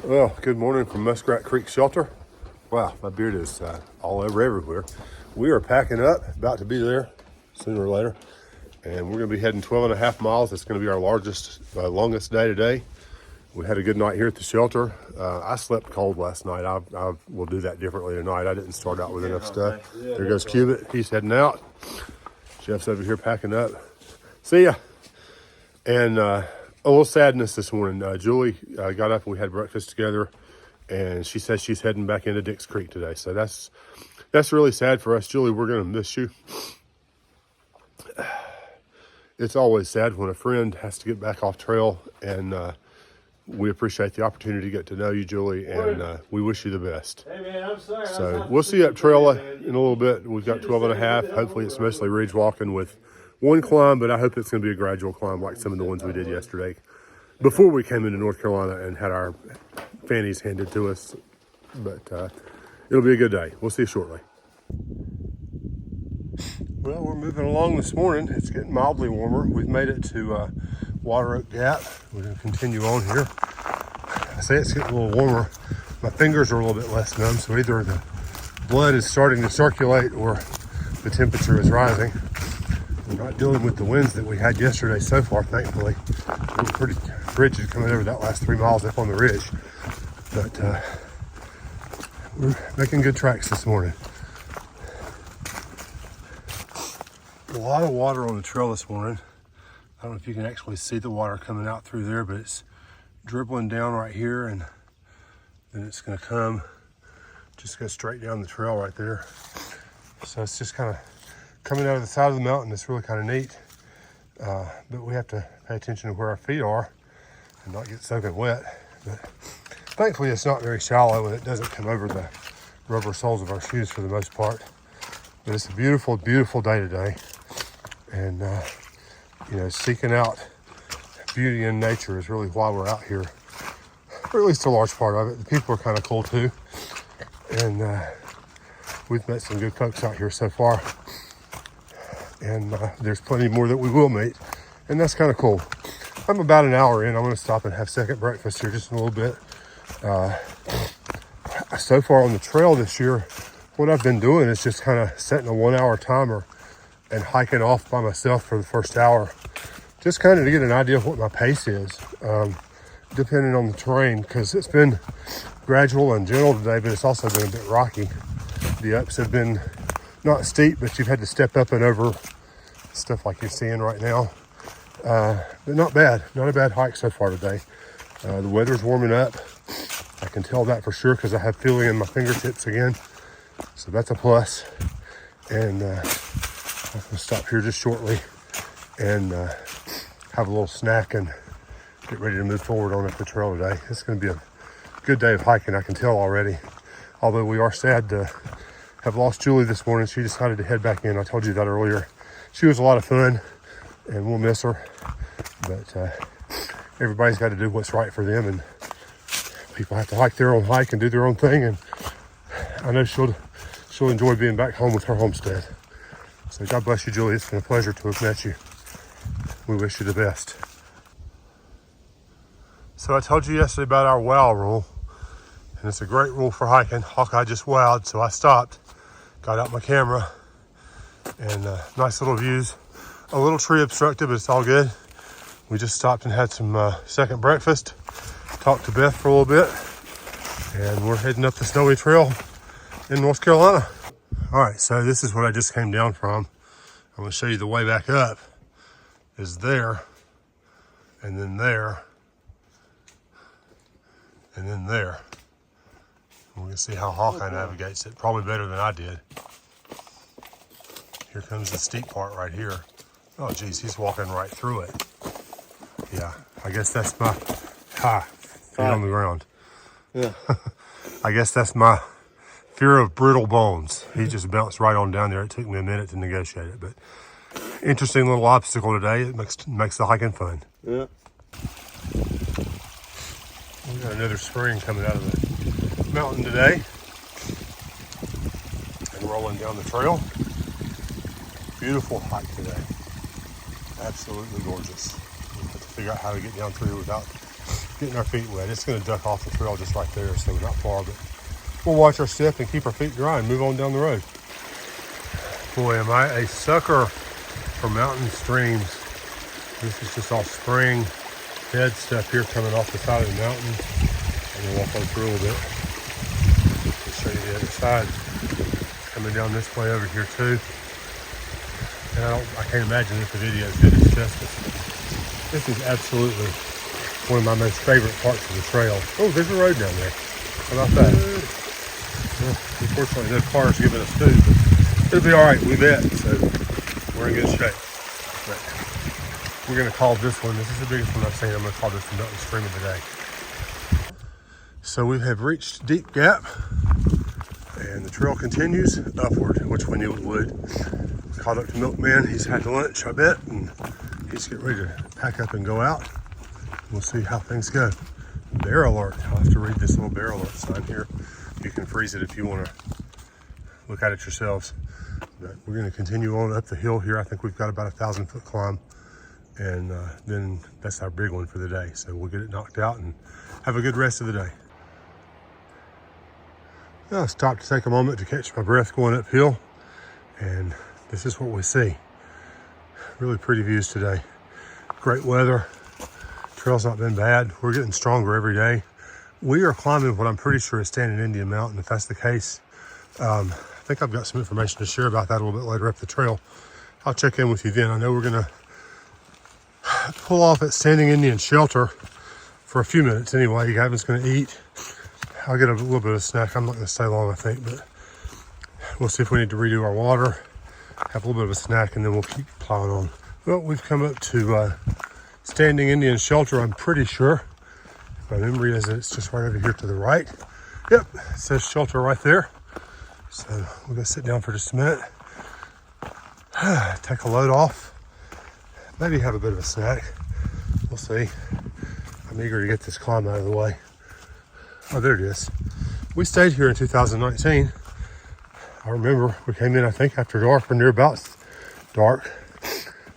Well, good morning from Muskrat Creek Shelter. Wow, my beard is all over everywhere. We are packing up, about to be there sooner or later, and we're going to be heading 12.5 miles. It's going to be our longest day today. We had a good night here at the shelter. I slept cold last night. I will do that differently tonight. I didn't start out with enough stuff. There goes Cubit. He's heading out. Jeff's over here packing up. See ya. And a little sadness this morning. Julie got up and we had breakfast together, and she says she's heading back into Dix Creek today. So that's really sad for us. Julie, we're going to miss you. It's always sad when a friend has to get back off trail, and we appreciate the opportunity to get to know you, Julie, and we wish you the best. Hey man, I'm sorry. So we'll see you up trail in a little bit. We've got 12.5. Hopefully it's mostly ridge walking with one climb, but I hope it's going to be a gradual climb like some of the ones we did yesterday before we came into North Carolina and had our fannies handed to us. But it'll be a good day. We'll see you shortly. Well, we're moving along this morning. It's getting mildly warmer. We've made it to Water Oak Gap. We're going to continue on here. I say it's getting a little warmer. My fingers are a little bit less numb, so either the blood is starting to circulate or the temperature is rising. We're not dealing with the winds that we had yesterday so far, thankfully. We're pretty rigid coming over that last 3 miles up on the ridge. But we're making good tracks this morning. A lot of water on the trail this morning. I don't know if you can actually see the water coming out through there, but it's dribbling down right here, and then it's going to just go straight down the trail right there. So it's just kind of coming out of the side of the mountain. It's really kind of neat, but we have to pay attention to where our feet are and not get soaking wet. But thankfully it's not very shallow, and it doesn't come over the rubber soles of our shoes for the most part. But it's a beautiful, beautiful day today, and seeking out beauty in nature is really why we're out here, or at least a large part of it. The people are kind of cool too, and we've met some good folks out here so far. And there's plenty more that we will meet, and that's kind of cool. I'm about an hour in. I'm going to stop and have second breakfast here just in a little bit. So far on the trail this year, what I've been doing is just kind of setting a 1 hour timer and hiking off by myself for the first hour, just kind of to get an idea of what my pace is, depending on the terrain, because it's been gradual and gentle today, but it's also been a bit rocky. The ups have been not steep, but you've had to step up and over stuff like you're seeing right now. But not bad. Not a bad hike so far today. The weather's warming up. I can tell that for sure because I have feeling in my fingertips again. So that's a plus. And I'm going to stop here just shortly and have a little snack and get ready to move forward on up the trail today. It's going to be a good day of hiking, I can tell already. Although we are sad to have lost Julie this morning. She decided to head back in. I told you that earlier. She was a lot of fun, and we'll miss her. But everybody's got to do what's right for them, and people have to hike their own hike and do their own thing. And I know she'll enjoy being back home with her homestead. So God bless you, Julie. It's been a pleasure to have met you. We wish you the best. So I told you yesterday about our wow rule, and it's a great rule for hiking. Hawkeye just wowed, so I stopped. Got out my camera, and nice little views. A little tree obstructed, but it's all good. We just stopped and had some second breakfast, talked to Beth for a little bit, and we're heading up the snowy trail in North Carolina. All right, so this is what I just came down from. I'm gonna show you the way back up is there, and then there, and then there. We're gonna see how Hawkeye navigates it, probably better than I did. Here comes the steep part right here. Oh geez, he's walking right through it. Yeah, I guess that's my, feet on the ground. Yeah. I guess that's my fear of brittle bones. He just bounced right on down there. It took me a minute to negotiate it, but interesting little obstacle today. It makes the hiking fun. Yeah. We got another spring coming out of the mountain today and rolling down the trail. Beautiful hike today. Absolutely gorgeous. We'll have to figure out how to get down through without getting our feet wet. It's going to duck off the trail just right there, so not far, but we'll watch our step and keep our feet dry and move on down the road. Boy, am I a sucker for mountain streams. This is just all spring bed stuff here coming off the side of the mountain. I'm going to walk on through a little bit. I'll show you the other side. Coming down this way over here too. And I can't imagine if the video is good as justice. This is absolutely one of my most favorite parts of the trail. Oh, there's a road down there. How about that? Well, unfortunately, no cars giving us food, but it'll be all right. We bet, so we're in good shape. But we're going to call this one, this is the biggest one I've seen. I'm going to call this the mountain stream of the day. So we have reached Deep Gap, and the trail continues upward, which we knew it would. Caught up to Milkman. He's had lunch, I bet, and he's getting ready to pack up and go out. We'll see how things go. Bear alert. I'll have to read this little bear alert sign here. You can freeze it if you want to look at it yourselves. But we're going to continue on up the hill here. I think we've got about a 1,000-foot climb, and then that's our big one for the day. So we'll get it knocked out and have a good rest of the day. I'll stop to take a moment to catch my breath going uphill, and this is what we see. Really pretty views today. Great weather. Trail's not been bad. We're getting stronger every day. We are climbing what I'm pretty sure is Sanding Indian Mountain. If that's the case, I think I've got some information to share about that a little bit later up the trail. I'll check in with you then. I know we're gonna pull off at Sanding Indian Shelter for a few minutes anyway. Gavin's gonna eat. I'll get a little bit of a snack. I'm not gonna stay long, I think, but we'll see if we need to redo our water, have a little bit of a snack, and then we'll keep plowing on. Well, we've come up to Standing Indian Shelter, I'm pretty sure. My memory is that it's just right over here to the right. Yep, it says shelter right there. So we're gonna sit down for just a minute, take a load off, maybe have a bit of a snack. We'll see. I'm eager to get this climb out of the way. Oh, there it is. We stayed here in 2019. I remember we came in, I think, after dark or near about dark.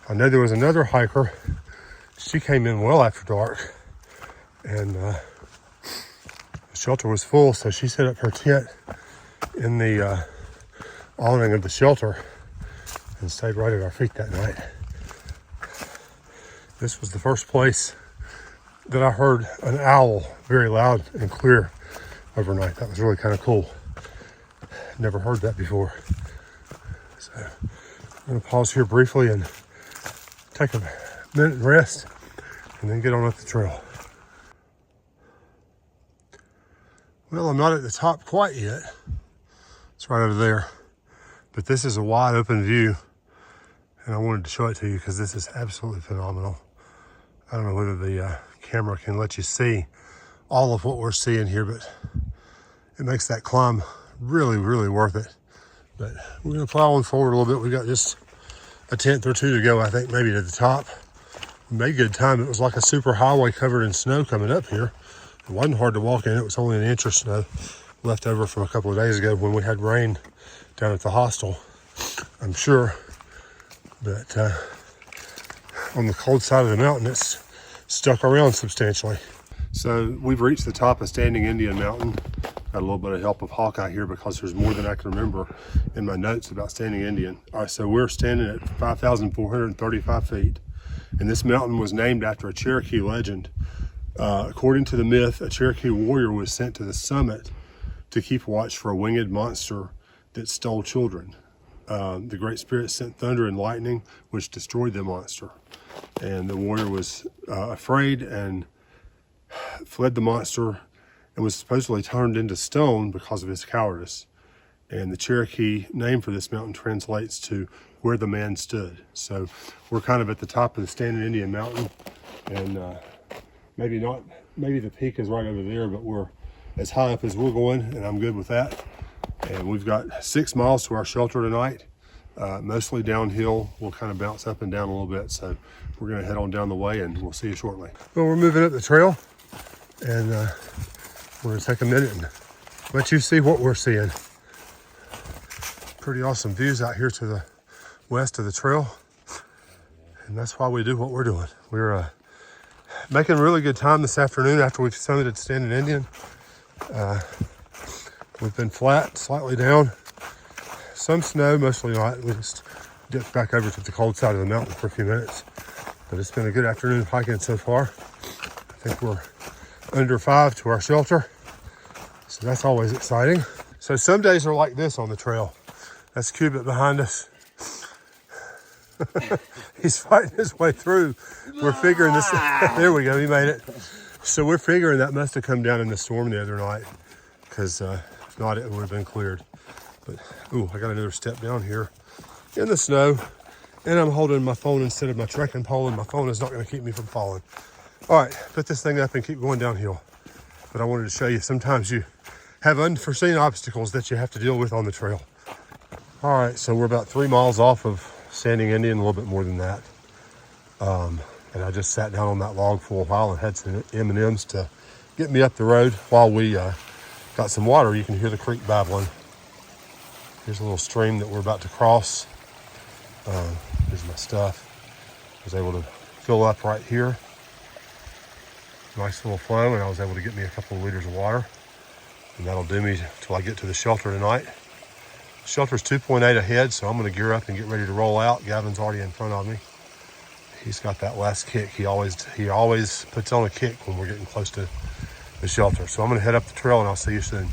I know there was another hiker. She came in well after dark, and the shelter was full, so she set up her tent in the awning of the shelter and stayed right at our feet that night. This was the first place that I heard an owl very loud and clear overnight. That was really kind of cool. Never heard that before. So I'm going to pause here briefly and take a minute and rest, and then get on up the trail. Well, I'm not at the top quite yet. It's right over there. But this is a wide open view, and I wanted to show it to you because this is absolutely phenomenal. I don't know whether the camera can let you see all of what we're seeing here, but it makes that climb really, really worth it. But we're going to plow on forward a little bit. We got just a tenth or two to go, I think, maybe to the top. We made good time. It was like a super highway covered in snow coming up here. It wasn't hard to walk in. It was only an inch of snow left over from a couple of days ago when we had rain down at the hostel, I'm sure. But on the cold side of the mountain, it's stuck around substantially. So we've reached the top of Standing Indian Mountain. Got a little bit of help of Hawkeye here because there's more than I can remember in my notes about Standing Indian. All right, so we're standing at 5,435 feet. And this mountain was named after a Cherokee legend. According to the myth, a Cherokee warrior was sent to the summit to keep watch for a winged monster that stole children. The Great Spirit sent thunder and lightning, which destroyed the monster. And the warrior was afraid and fled the monster and was supposedly turned into stone because of his cowardice. And the Cherokee name for this mountain translates to where the man stood. So we're kind of at the top of the Standing Indian Mountain, and maybe the peak is right over there, but we're as high up as we're going, and I'm good with that. And we've got 6 miles to our shelter tonight, mostly downhill. We'll kind of bounce up and down a little bit, so we're gonna head on down the way, and we'll see you shortly. Well, we're moving up the trail, and we're gonna take a minute and let you see what we're seeing. Pretty awesome views out here to the west of the trail, and that's why we do what we're doing. We're making really good time this afternoon after we've summited Standing Indian. We've been flat, slightly down. Some snow, mostly not. We just dipped back over to the cold side of the mountain for a few minutes. But it's been a good afternoon hiking so far. I think we're under 5 to our shelter. So that's always exciting. So some days are like this on the trail. That's Cubit behind us. He's fighting his way through. We're figuring this, there we go, he made it. So we're figuring that must have come down in the storm the other night, because if not, it would have been cleared. But, ooh, I got another step down here in the snow, and I'm holding my phone instead of my trekking pole, and my phone is not gonna keep me from falling. All right, put this thing up and keep going downhill. But I wanted to show you, sometimes you have unforeseen obstacles that you have to deal with on the trail. All right, so we're about 3 miles off of Sanding Indian, a little bit more than that. And I just sat down on that log for a while and had some M&Ms to get me up the road while we got some water. You can hear the creek babbling. Here's a little stream that we're about to cross. Here's my stuff. I was able to fill up right here. Nice little flow, and I was able to get me a couple of liters of water. And that'll do me till I get to the shelter tonight. The shelter's 2.8 ahead, so I'm gonna gear up and get ready to roll out. Gavin's already in front of me. He's got that last kick. He always puts on a kick when we're getting close to the shelter. So I'm gonna head up the trail and I'll see you soon.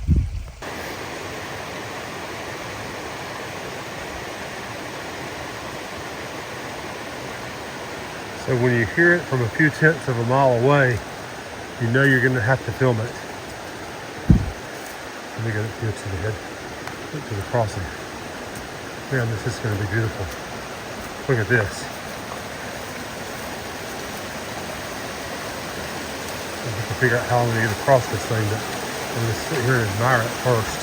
So when you hear it from a few tenths of a mile away, you know you're gonna have to film it. Let me get up here to the head, up to the crossing. Man, this is gonna be beautiful. Look at this. I have to figure out how I'm gonna get across this thing, but I'm gonna sit here and admire it first.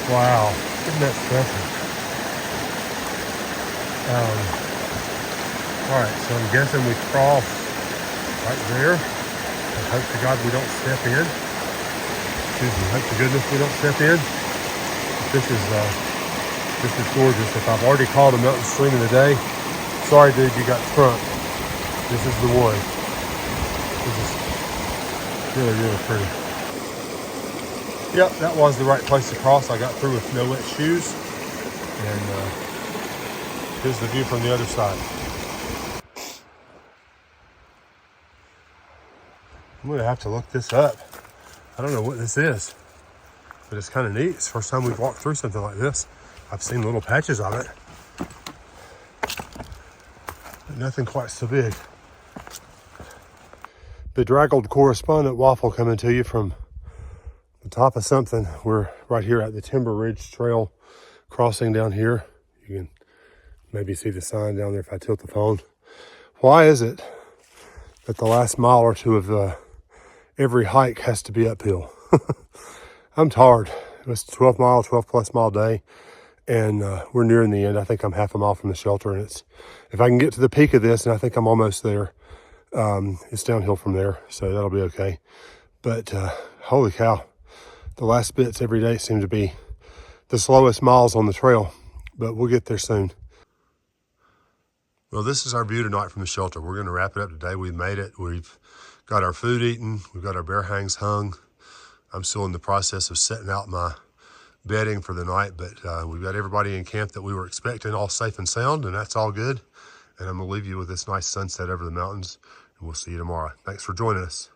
Wow, isn't that special? All right, so I'm guessing we cross right there. I hope to God we don't step in. Excuse me, hope to goodness we don't step in. This is gorgeous. If I've already caught a mountain stream in the day, sorry dude, you got trumped. This is the one. This is really, really pretty. Yep, that was the right place to cross. I got through with no wet shoes. And here's the view from the other side. I'm gonna have to look this up. I don't know what this is, but it's kind of neat. It's the first time we've walked through something like this. I've seen little patches of it, but nothing quite so big. Bedraggled correspondent waffle coming to you from the top of something. We're right here at the Timber Ridge Trail crossing down here. You can maybe see the sign down there if I tilt the phone. Why is it that the last mile or two of every hike has to be uphill? I'm tired. It was a 12 plus mile day, and we're nearing the end. I think I'm half a mile from the shelter, and if I can get to the peak of this, and I think I'm almost there, it's downhill from there, so that'll be okay. But holy cow, the last bits every day seem to be the slowest miles on the trail, but we'll get there soon. Well, this is our view tonight from the shelter. We're going to wrap it up today. We've made it. We've got our food eaten. We've got our bear hangs hung. I'm still in the process of setting out my bedding for the night, but we've got everybody in camp that we were expecting all safe and sound, and that's all good. And I'm going to leave you with this nice sunset over the mountains, and we'll see you tomorrow. Thanks for joining us.